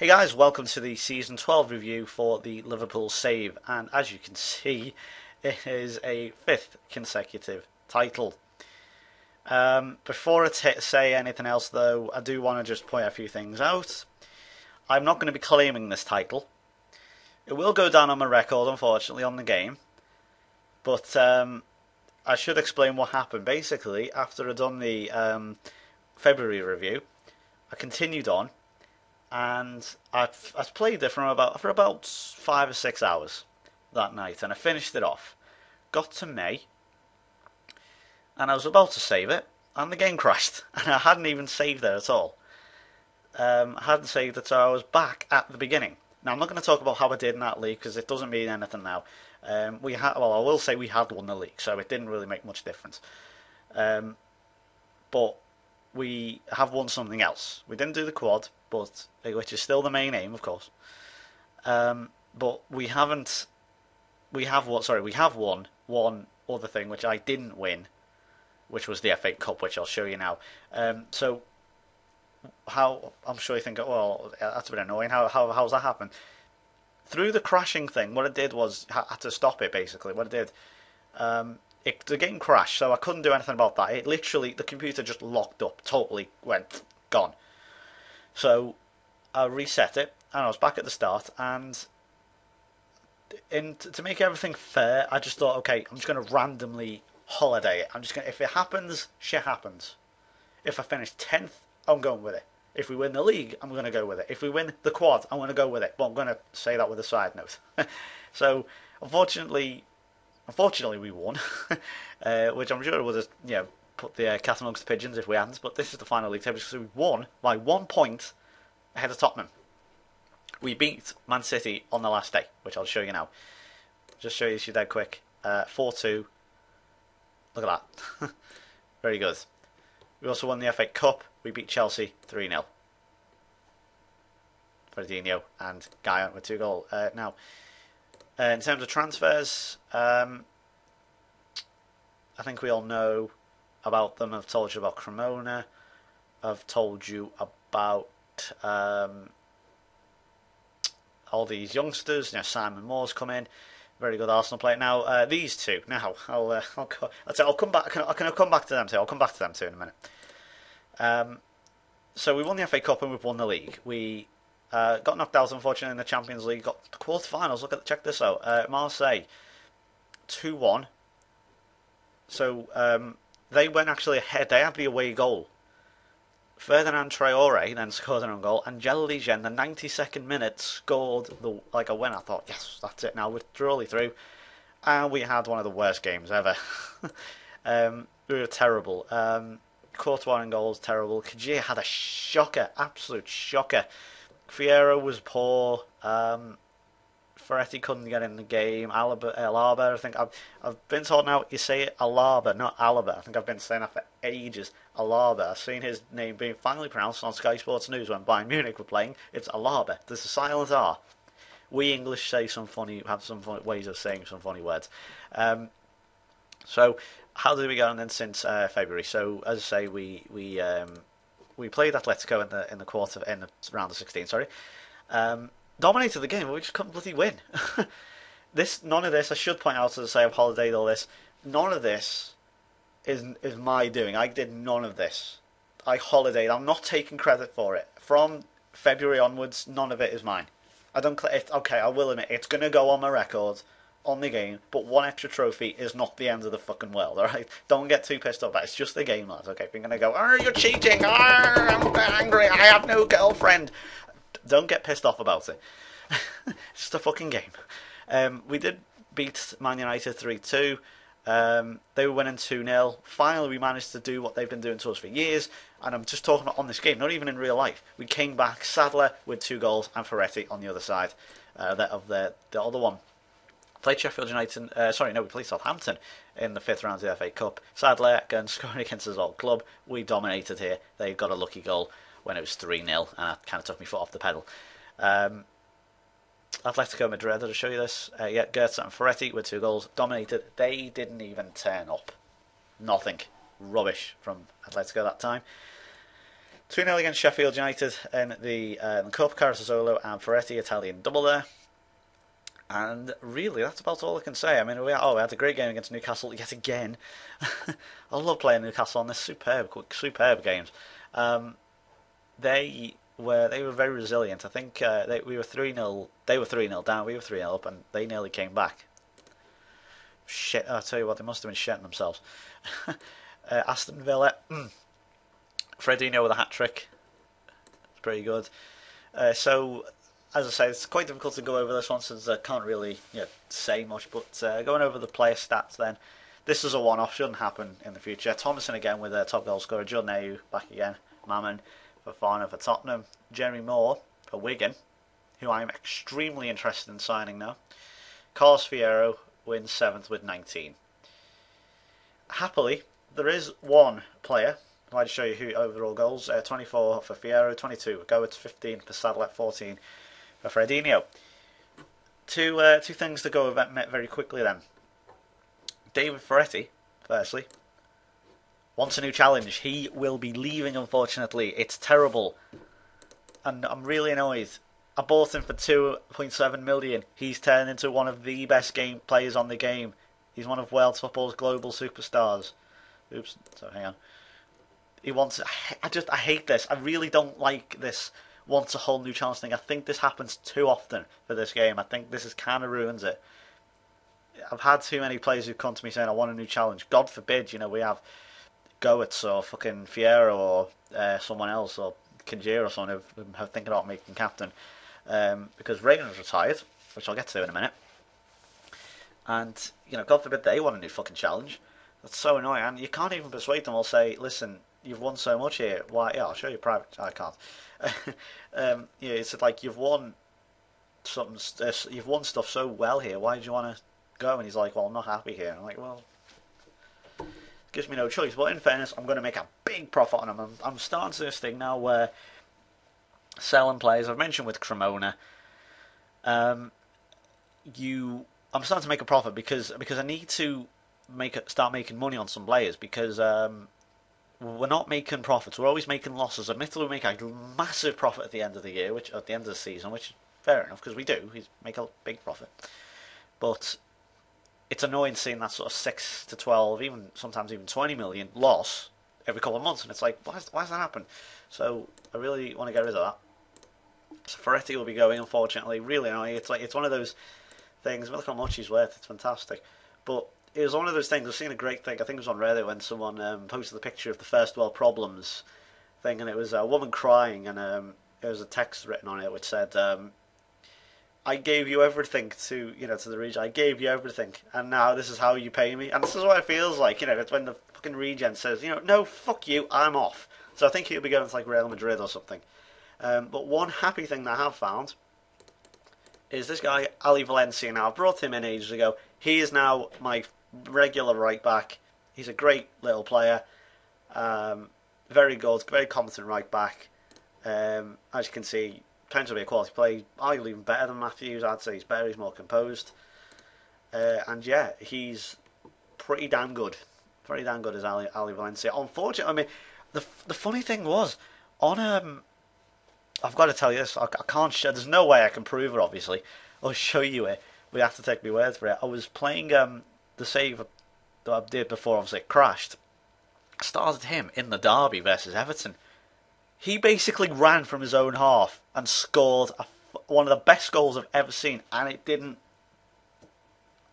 Hey guys, welcome to the Season 12 review for the Liverpool save, and as you can see, it is a fifth consecutive title. Before I say anything else though, I do want to just point a few things out. I'm not going to be claiming this title. It will go down on my record, unfortunately, on the game, but I should explain what happened. Basically, after I'd done the February review, I continued on, and I played it for about 5 or 6 hours that night, and I finished it off. Got to May, and I was about to save it, and the game crashed, and I hadn't even saved it at all. I hadn't saved it, so I was back at the beginning. Now I'm not going to talk about how I did in that league because it doesn't mean anything now. I will say we had won the league, so it didn't really make much difference. But we have won something else. We didn't do the quad, which is still the main aim, of course. But we have won one other thing which I didn't win, which was the FA Cup, which I'll show you now. So how I'm sure you think, well, that's a bit annoying. How's that happen? Through the crashing thing, what it did was I had to stop it. Basically, what it did. The game crashed, so I couldn't do anything about that. It literally, the computer just locked up, totally went gone. So I reset it, and I was back at the start. And to make everything fair, I just thought, okay, I'm just going to randomly holiday it. If it happens, shit happens. If I finish 10th, I'm going with it. If we win the league, I'm going to go with it. If we win the quad, I'm going to go with it. But I'm going to say that with a side note. So unfortunately we won, which I'm sure would have put the cat amongst the pigeons if we hadn't. But this is the final league table, so we won by 1 point ahead of Tottenham. We beat Man City on the last day, which I'll show you now. Just show you this dead quick. 4-2. Look at that. Very good. We also won the FA Cup. We beat Chelsea 3-0. Fernandinho and Guyon with 2 goals. Now, in terms of transfers, I think we all know about them. I've told you about Cremona. I've told you about all these youngsters. Simon Moore's come in, very good Arsenal player. Now these two. Now I'll come back. I can come back to them too. I'll come back to them too in a minute. So we won the FA Cup and we've won the league. We got knocked out, unfortunately, in the Champions League. Got the quarterfinals. Check this out. Marseille 2-1. So they went actually ahead. They had the away goal. Ferdinand Traore then scored an own goal, and Jelligen in the 92nd minute scored a winner. I thought, yes, that's it. Now we're truly through, and we had one of the worst games ever. We were terrible. Courtois in goals, terrible. Kajir had a shocker, absolute shocker. Fierro was poor. Ferretti couldn't get in the game. Alaba, I think I've been told now you say it Alaba, not Alaba. I think I've been saying that for ages. Alaba. I've seen his name being finally pronounced on Sky Sports News when Bayern Munich were playing. It's Alaba. There's a silent R. We English have some funny ways of saying some funny words. So how did we go on then since February? So as I say, we played Atletico in the round of 16. Sorry. Dominated the game, but we just couldn't bloody win. None of this, I should point out, as I say, I've holidayed all this. None of this is my doing. I did none of this. I holidayed. I'm not taking credit for it. From February onwards, none of it is mine. Okay, I will admit, it's going to go on my record on the game, but one extra trophy is not the end of the fucking world, alright? Don't get too pissed off. It's just the game, lads, okay? If you're going to go, you're cheating, I'm angry, I have no girlfriend. Don't get pissed off about it. It's just a fucking game. We did beat Man United 3-2. They were winning 2-0. Finally, we managed to do what they've been doing to us for years. And I'm just talking about on this game, not even in real life. We came back, Sadler with 2 goals and Ferretti on the other side of the other one. Played Sheffield United. We played Southampton in the 5th round of the FA Cup. Sadler again scoring against his old club. We dominated here. They got a lucky goal when it was 3-0, and that kind of took me foot off the pedal. Atletico Madrid, I'll show you this. Goetze and Ferretti with 2 goals, dominated. They didn't even turn up. Nothing. Rubbish from Atletico that time. 2-0 against Sheffield United in the Cup, Carazzolo and Ferretti, Italian double there. And really, that's about all I can say. I mean, we had a great game against Newcastle yet again. I love playing Newcastle on this superb games. They were very resilient. I think we were 3-0. They were 3-0 down. We were 3-0 up, and they nearly came back. Shit! I tell you what, they must have been shitting themselves. Aston Villa, Fredinho with a hat trick. It's pretty good. So, as I say, it's quite difficult to go over this one since I can't really say much. But going over the player stats, then this is a one-off. Shouldn't happen in the future. Thomason again with a top goal scorer. John Ayew back again. Mammon for Farner for Tottenham. Jeremy Moore for Wigan, who I am extremely interested in signing now. Carlos Fierro wins 7th with 19. Happily, there is one player. I'd like to show you who overall goals. 24 for Fierro, 22 for Goetz, 15 for Sadler, 14 for Fredinho. Two things to go over very quickly then. David Ferretti, firstly, wants a new challenge. He will be leaving, unfortunately. It's terrible. And I'm really annoyed. I bought him for 2.7 million. He's turned into one of the best game players on the game. He's one of world football's global superstars. Oops, so hang on. I hate this. I really don't like this wants a whole new challenge thing. I think this happens too often for this game. I think this kind of ruins it. I've had too many players who come to me saying, I want a new challenge. God forbid, we have Goetz or fucking Fierro or someone else or Kinjir or someone who are thinking about making captain. Because Reagan's retired, which I'll get to in a minute. And, God forbid they want a new fucking challenge. That's so annoying. And you can't even persuade them or say, listen, you've won so much here. Why? Yeah, I'll show you private. I can't. It's like you've won something. You've won stuff so well here. Why do you want to go? And he's like, well, I'm not happy here. And I'm like, well, it gives me no choice. But in fairness, I'm going to make a big profit on him. I'm starting to this thing now where selling players. I've mentioned with Cremona. I'm starting to make a profit because I need to start making money on some players because we're not making profits. We're always making losses. Admittedly, we make a massive profit at the end of the year, which at the end of the season, which is fair enough because we do. We make a big profit, but it's annoying seeing that sort of 6 to 12, sometimes even 20 million loss every couple of months, and it's like, why does that happen? So I really want to get rid of that. So Ferretti will be going, unfortunately. Really annoying. It's one of those things. Look how much he's worth. It's fantastic, but it was one of those things. I've seen a great thing. I think it was on Reddit when someone posted the picture of the first world problems thing, and it was a woman crying, and there was a text written on it which said, "I gave you everything to the region. I gave you everything, and now this is how you pay me." And this is what it feels like. It's when the fucking region says, "No, fuck you, I'm off." So I think he'll be going to like Real Madrid or something. But one happy thing that I have found is this guy Ali Valencia. Now I brought him in ages ago. He is now my regular right back. He's a great little player, very good, very competent right back. As you can see, tends to be a quality player. Arguably even better than Matthews. I'd say he's better. He's more composed, and yeah, he's pretty damn good. Pretty damn good as Ali Valencia. Unfortunately, I mean, the funny thing was on I've got to tell you this. I can't show. There's no way I can prove it. Obviously, I'll show you it. We have to take my word for it. I was playing the save that I did before. Obviously, it crashed. I started him in the derby versus Everton. He basically ran from his own half and scored one of the best goals I've ever seen, and it didn't.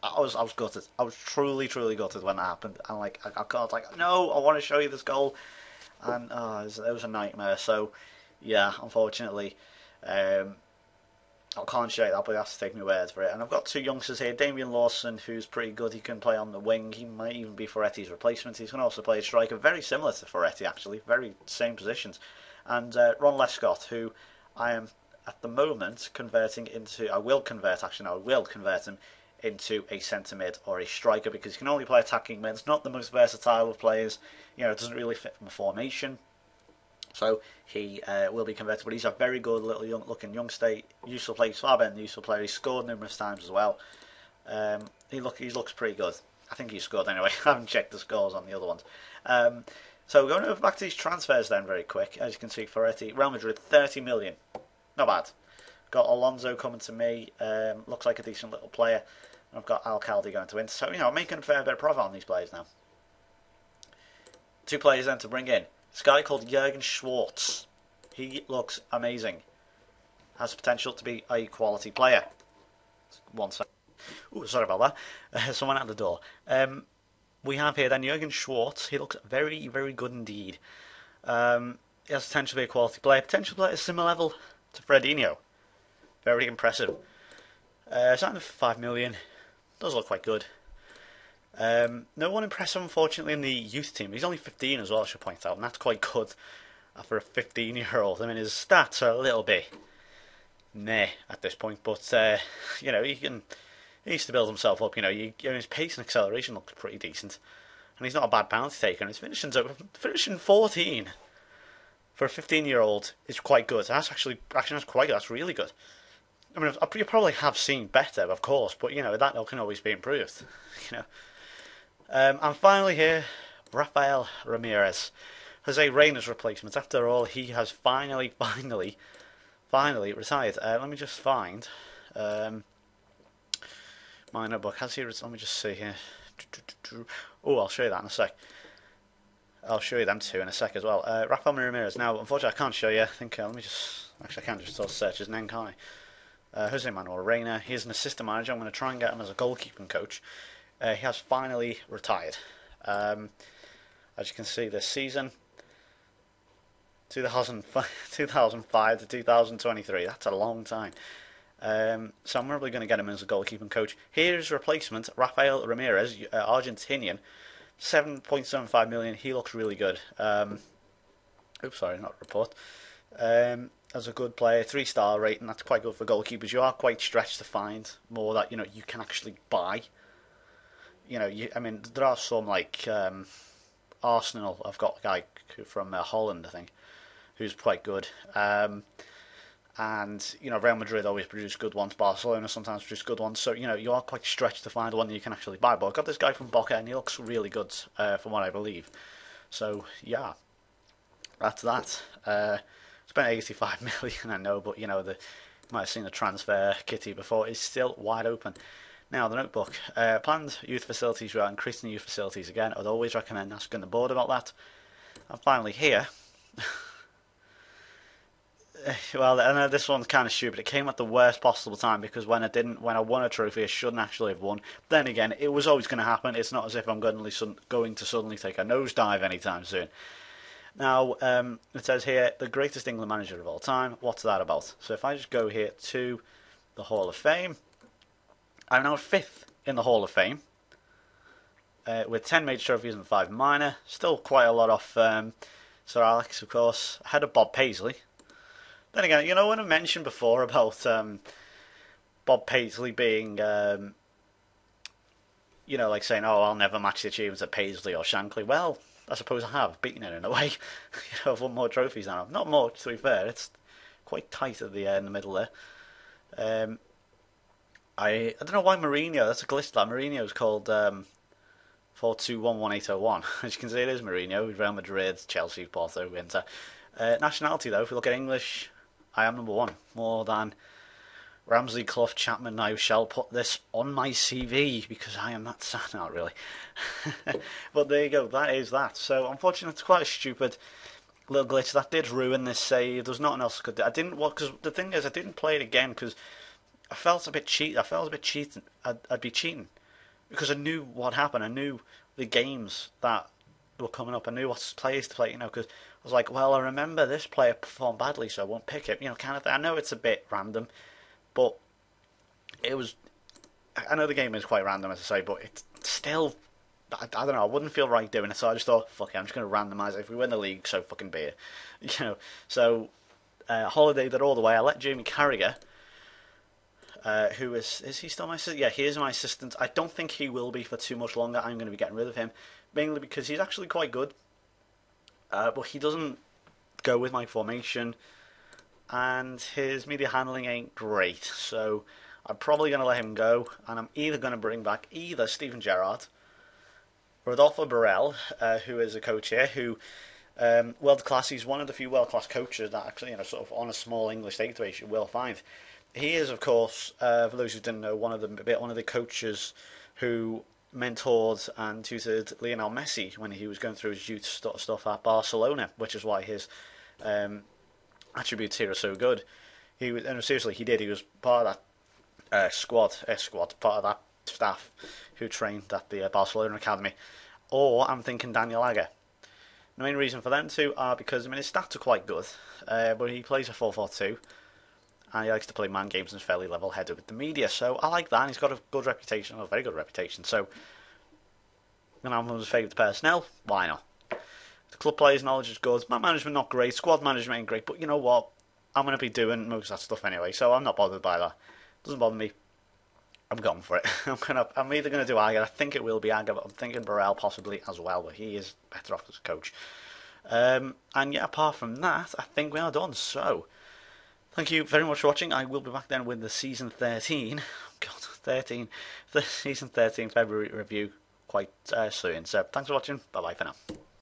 I was gutted. I was truly gutted when that happened. And I was like, no, I want to show you this goal, and it was a nightmare. So. Yeah, unfortunately, I can't show you that, but you have to take my word for it. And I've got two youngsters here, Damian Lawson, who's pretty good. He can play on the wing. He might even be Ferretti's replacement. He's going to also play a striker, very similar to Ferretti, actually, very same positions. And Ron Lescott, who I am at the moment converting into. I will convert him into a centre mid or a striker because he can only play attacking mid. It's not the most versatile of players. It doesn't really fit from a formation. So he will be converted, but he's a very good little looking youngster. Useful player, he's far better than useful player. He's scored numerous times as well. He looks pretty good. I think he scored anyway. I haven't checked the scores on the other ones. So going over back to these transfers then very quick. As you can see, Ferretti, Real Madrid, 30 million. Not bad. Got Alonso coming to me. Looks like a decent little player. And I've got Alcalde going to Inter. So, I'm making a fair bit of profit on these players now. Two players then to bring in. This guy called Jurgen Schwartz. He looks amazing. Has potential to be a quality player. One second. Ooh, sorry about that. Someone at the door. We have here then Jurgen Schwartz. He looks very, very good indeed. He has potential to be a quality player. Potential player at a similar level to Fredinho. Very impressive. Signed for 5 million. Does look quite good. No one impressive, unfortunately, in the youth team. He's only 15 as well, I should point out, and that's quite good for a 15-year-old. I mean, his stats are a little bit meh at this point, but he needs to build himself up. His pace and acceleration looks pretty decent, and he's not a bad penalty taker. And his finishing 14 for a 15-year-old is quite good. That's actually that's quite good. That's really good. I mean, you probably have seen better, of course, but that can always be improved. And finally here, Rafael Ramirez, Jose Reyna's replacement. After all, he has finally retired. Let me just find my notebook. Let me just see here. Oh, I'll show you that in a sec. I'll show you them two in a sec as well. Rafael Ramirez. Now, unfortunately, I can't show you. I think let me just. Actually, I can't just search his name, can't I? Jose Manuel Reyna. He's an assistant manager. I'm going to try and get him as a goalkeeping coach. He has finally retired. As you can see, this season, 2005 to 2023. That's a long time. So I'm probably going to get him as a goalkeeping coach. Here's replacement, Rafael Ramirez, Argentinian, 7.75 million. He looks really good. Oops, sorry, not report. As a good player, 3-star rating. That's quite good for goalkeepers. You are quite stretched to find more that you can actually buy. I mean, there are some like Arsenal. I've got a guy from Holland, I think, who's quite good. And Real Madrid always produce good ones. Barcelona sometimes produce good ones. So you are quite stretched to find one that you can actually buy. But I've got this guy from Boca, and he looks really good from what I believe. So yeah, that's that. Spent 85 million, I know, but you might have seen the transfer kitty before. It's still wide open. Now, the notebook. Planned youth facilities, we are increasing the youth facilities again. I'd always recommend asking the board about that. And finally here, well, I know this one's kind of stupid. It came at the worst possible time because when I won a trophy, I shouldn't actually have won. Then again, it was always going to happen. It's not as if I'm going to suddenly take a nosedive anytime soon. Now, it says here, the greatest England manager of all time. What's that about? So if I just go here to the Hall of Fame, I'm now 5th in the Hall of Fame, with 10 major trophies and 5 minor. Still quite a lot off Sir Alex, of course, ahead of Bob Paisley. Then again, when I mentioned before about Bob Paisley being, like saying, oh, I'll never match the achievements of Paisley or Shankly. Well, I suppose I have beaten it in a way. I've won more trophies than I've. Not more, to be fair. It's quite tight at in the middle there. I don't know why Mourinho. That's a glitch. That Mourinho's called 4211801. As you can see, it is Mourinho. Real Madrid, Chelsea, Porto, Inter. Nationality, though, if we look at English, I am number 1. More than Ramsey, Clough, Chapman. I shall put this on my CV because I am that sad. Not really. But there you go. That is that. So, unfortunately, it's quite a stupid little glitch. That did ruin this save. There's nothing else I could do. I didn't want, because the thing is, I didn't play it again because I felt a bit cheating. I'd be cheating because I knew what happened. I knew the games that were coming up. I knew what players to play, because I was like, well, I remember this player performed badly, so I won't pick it, kind of thing. I know it's a bit random, but it was. I know the game is quite random, as I say, but it's still. I don't know. I wouldn't feel right doing it, so I just thought, fuck it, I'm just going to randomise it. If we win the league, so fucking be it, So, Holiday did all the way. I let Jamie Carragher. Who is he still my assistant? Yeah, he is my assistant. I don't think he will be for too much longer. I'm going to be getting rid of him, mainly because he's actually quite good, but he doesn't go with my formation, and his media handling ain't great. So I'm probably going to let him go, and I'm either going to bring back either Steven Gerrard Rodolfo Borrell, who is a coach here, who world class. He's one of the few world class coaches that actually, sort of on a small English database you will find. He is, of course, for those who didn't know, one of the coaches who mentored and tutored Lionel Messi when he was going through his youth stuff at Barcelona, which is why his um, attributes here are so good. He was, and seriously, he did. He was part of that part of that staff who trained at the Barcelona academy. Or I'm thinking Daniel Agger. The main reason for them two are because his stats are quite good, but he plays a 4-4-2, and he likes to play man games and is fairly level-headed with the media. So I like that. And he's got a good reputation, a very good reputation. So, I'm one of his favourite personnel. Why not? The club players' knowledge is good. Man management not great. Squad management ain't great. But you know what? I'm going to be doing most of that stuff anyway, so I'm not bothered by that. Doesn't bother me. I'm going for it. I'm either going to do Agger. I think it will be Agger, but I'm thinking Burrell possibly as well. But he is better off as a coach. And yeah, apart from that, I think we are done. So, thank you very much for watching. I will be back then with the season 13. God, 13. The season 13 February review quite soon. So, thanks for watching. Bye bye for now.